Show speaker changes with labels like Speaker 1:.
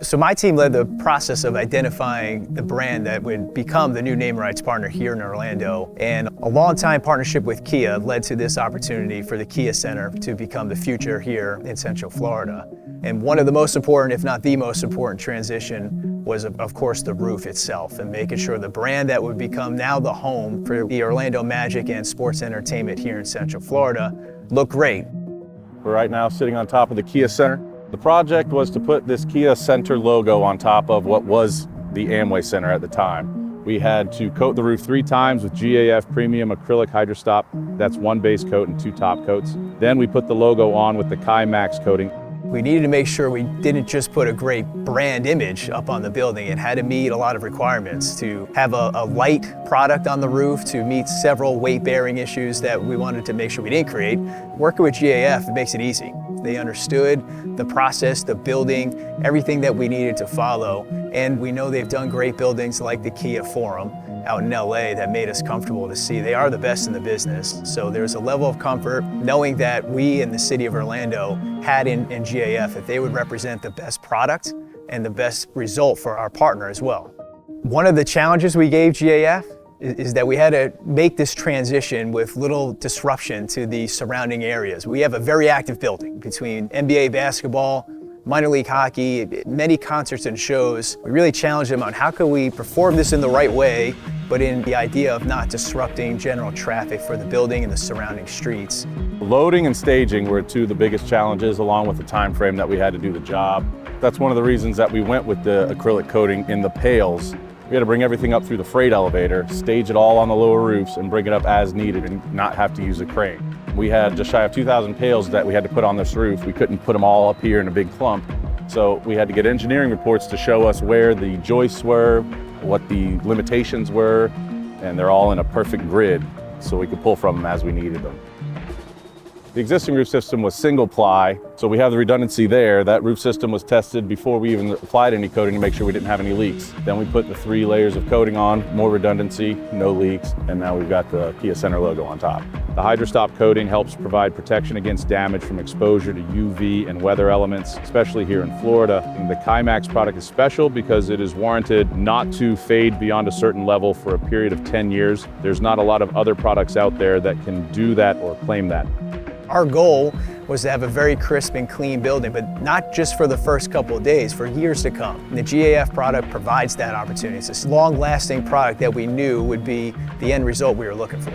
Speaker 1: So my team led the process of identifying the brand that would become the new name rights partner here in Orlando. And a long-time partnership with Kia led to this opportunity for the Kia Center to become the future here in Central Florida. And one of the most important, if not the most important transition was, of course, the roof itself and making sure the brand that would become now the home for the Orlando Magic and sports entertainment here in Central Florida looked great.
Speaker 2: We're right now sitting on top of the Kia Center. The project was to put this Kia Center logo on top of what was the Amway Center at the time. We had to coat the roof 3 times with GAF premium acrylic hydrostop. That's 1 base coat and 2 top coats. Then we put the logo on with the Kai Max coating.
Speaker 1: We needed to make sure we didn't just put a great brand image up on the building. It had to meet a lot of requirements to have a light product on the roof, to meet several weight-bearing issues that we wanted to make sure we didn't create. Working with GAF, it makes it easy. They understood the process, the building, everything that we needed to follow. And we know they've done great buildings like the Kia Forum out in LA that made us comfortable to see they are the best in the business. So there's a level of comfort knowing that we in the city of Orlando had in GAF that they would represent the best product and the best result for our partner as well. One of the challenges we gave GAF is that we had to make this transition with little disruption to the surrounding areas. We have a very active building between NBA basketball, minor league hockey, many concerts and shows. We really challenged them on how could we perform this in the right way, but in the idea of not disrupting general traffic for the building and the surrounding streets.
Speaker 2: Loading and staging were 2 of the biggest challenges, along with the time frame that we had to do the job. That's one of the reasons that we went with the acrylic coating in the pails. We had to bring everything up through the freight elevator, stage it all on the lower roofs, and bring it up as needed and not have to use a crane. We had just shy of 2,000 pails that we had to put on this roof. We couldn't put them all up here in a big clump. So we had to get engineering reports to show us where the joists were, what the limitations were, and they're all in a perfect grid so we could pull from them as we needed them. The existing roof system was single ply, so we have the redundancy there. That roof system was tested before we even applied any coating to make sure we didn't have any leaks. Then we put the 3 layers of coating on, more redundancy, no leaks, and now we've got the Kia Center logo on top. The hydrostop coating helps provide protection against damage from exposure to UV and weather elements, especially here in Florida. And the Kai Max product is special because it is warranted not to fade beyond a certain level for a period of 10 years. There's not a lot of other products out there that can do that or claim that.
Speaker 1: Our goal was to have a very crisp and clean building, but not just for the first couple of days, for years to come. And the GAF product provides that opportunity. It's this long-lasting product that we knew would be the end result we were looking for.